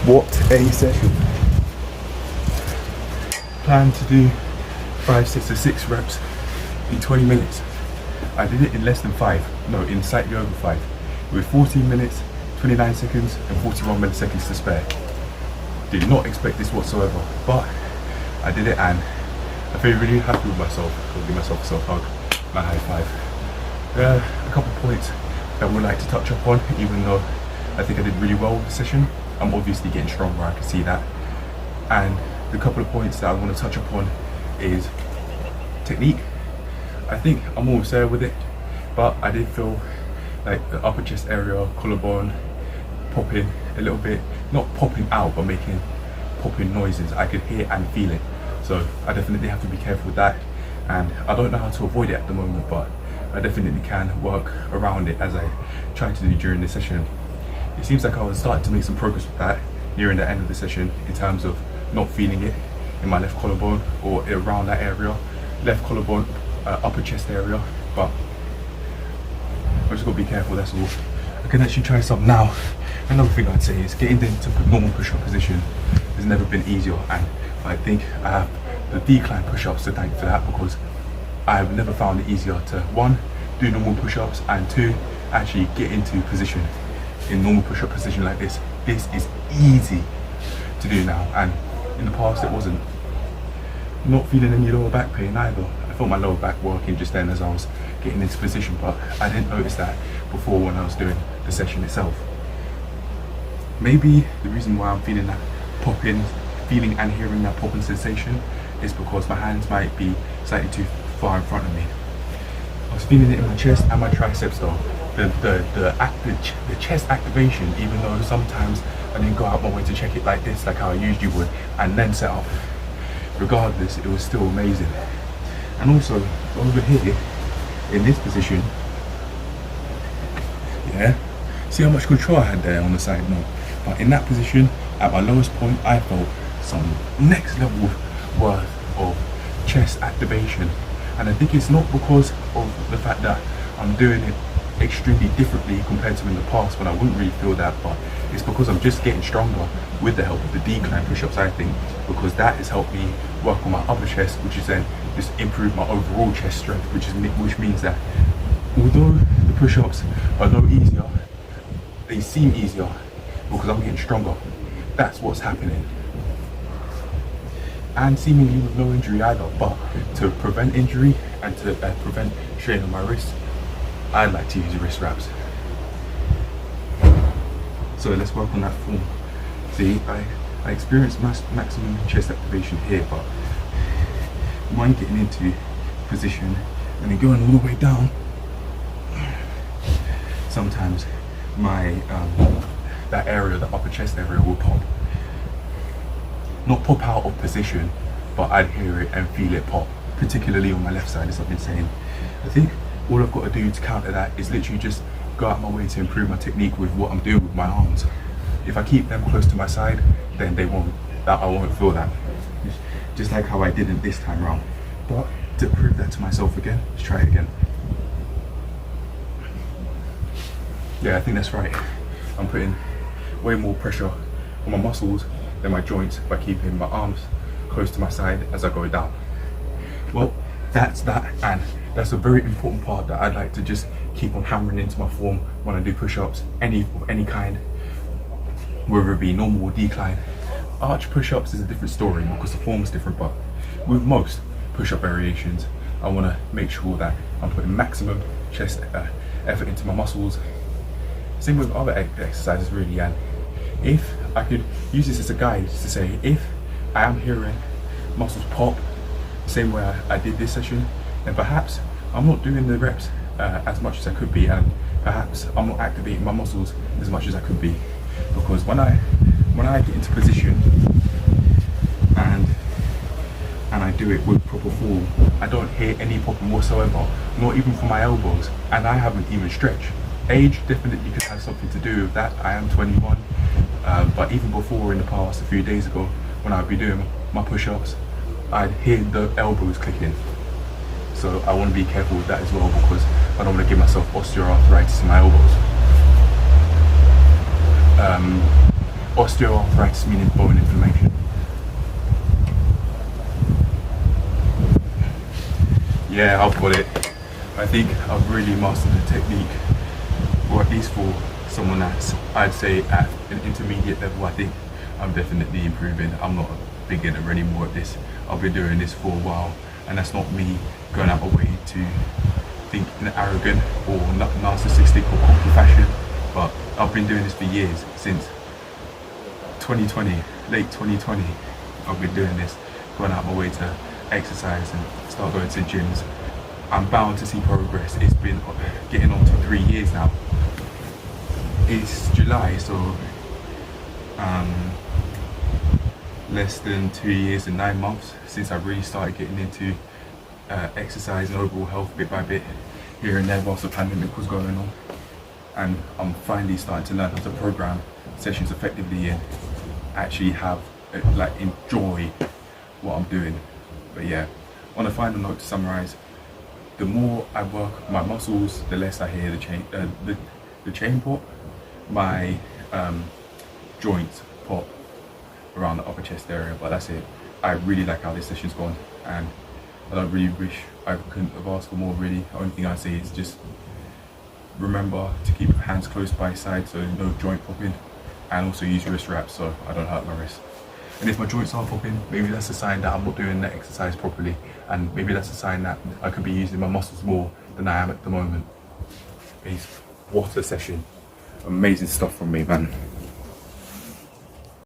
What a session. Plan to do 5 sets of 6 reps in 20 minutes. I did it in less than 5, no, in slightly over 5, with 14 minutes, 29 seconds and 41 milliseconds to spare. Did not expect this whatsoever, but I did it and I feel really happy with myself. I'll give myself a self-hug, my high five. There are a couple of points that I would like to touch up on, even though I think I did really well with the session. I'm obviously getting stronger, I can see that. And the couple of points that I want to touch upon is technique. I think I'm almost there with it, but I did feel like the upper chest area, collarbone, popping a little bit, not popping out, but making popping noises. I could hear and feel it. So I definitely have to be careful with that. And I don't know how to avoid it at the moment, but I definitely can work around it as I try to do during the session. It seems like I was starting to make some progress with that nearing the end of the session in terms of not feeling it in my left collarbone or around that area, left collarbone, upper chest area, but I just got to be careful, that's all. I can actually try some now. Another thing I'd say is getting into normal push-up position has never been easier, and I think I have the decline push-ups to thank for that, because I have never found it easier to, 1, do normal push-ups, and 2, actually get into position in normal push-up position like this. This is easy to do now, and in the past it wasn't. Not feeling any lower back pain either. I felt my lower back working just then as I was getting into position, but I didn't notice that before when I was doing the session itself. Maybe the reason why I'm feeling that popping, feeling and hearing that popping sensation is because my hands might be slightly too far in front of me. I was feeling it in my chest and my triceps though. The chest activation, even though sometimes I didn't go out my way to check it like this, like how I usually would, and then set up. Regardless, it was still amazing. And also over here in this position, yeah, see how much control I had there on the side? No, but in that position, at my lowest point, I felt some next level worth of chest activation. And I think it's not because of the fact that I'm doing it extremely differently compared to in the past when I wouldn't really feel that, but it's because I'm just getting stronger with the help of the decline push-ups, I think, because that has helped me work on my upper chest, which is then just improve my overall chest strength, which means that although the push-ups are no easier, they seem easier because I'm getting stronger. That's what's happening. And seemingly with no injury either, but to prevent injury and to prevent strain on my wrists, I'd like to use wrist wraps. So let's work on that form. See, I experienced maximum chest activation here, but when getting into position and then going all the way down, sometimes my that area, the upper chest area, will pop. Not pop out of position, but I'd hear it and feel it pop, particularly on my left side, as I've been saying. I think all I've got to do to counter that is literally just go out my way to improve my technique with what I'm doing with my arms. If I keep them close to my side, then I won't feel that. Just like how I didn't this time around. But to prove that to myself again, let's try it again. Yeah, I think that's right. I'm putting way more pressure on my muscles than my joints by keeping my arms close to my side as I go down. Well, that's that, and that's a very important part that I'd like to just keep on hammering into my form when I do push-ups, any kind, whether it be normal or decline. Arch push-ups is a different story because the form is different, but with most push-up variations, I want to make sure that I'm putting maximum chest effort into my muscles. Same with other exercises really, and if I could use this as a guide to say, if I am hearing muscles pop the same way I did this session, then perhaps I'm not doing the reps as much as I could be, and perhaps I'm not activating my muscles as much as I could be. Because when I get into position and I do it with proper form, I don't hear any popping whatsoever, not even from my elbows, and I haven't even stretched. Age definitely could have something to do with that. I am 21, but even before, in the past, a few days ago, when I'd be doing my push-ups, I'd hear the elbows clicking. So I want to be careful with that as well, because I don't want to give myself osteoarthritis in my elbows. osteoarthritis, meaning bone inflammation. Yeah, I've got it. I think I've really mastered the technique, or at least for someone that's, I'd say, at an intermediate level. I think I'm definitely improving. I'm not a beginner anymore at this. I've been doing this for a while, and that's not me going out of my way to think in an arrogant or narcissistic or cocky fashion, but I've been doing this for years, since 2020, late 2020. I've been doing this, going out my way to exercise and start going to gyms. I'm bound to see progress. It's been getting on to 3 years now. It's July, so less than 2 years and 9 months since I really started getting into exercise and overall health bit by bit, here and there, whilst the pandemic was going on. And I'm finally starting to learn how to program sessions effectively and actually have, enjoy what I'm doing. But yeah, on a final note, to summarize, the more I work my muscles, the less I hear the chain pop. My joints pop around the upper chest area, but that's it. I really like how this session's gone, and I don't really wish I couldn't have asked for more, really. The only thing I say is just remember to keep your hands close by your side so no joint popping, and also use wrist wraps so I don't hurt my wrist. And if my joints are popping, maybe that's a sign that I'm not doing that exercise properly, and maybe that's a sign that I could be using my muscles more than I am at the moment. Peace. What a session. Amazing stuff from me, man.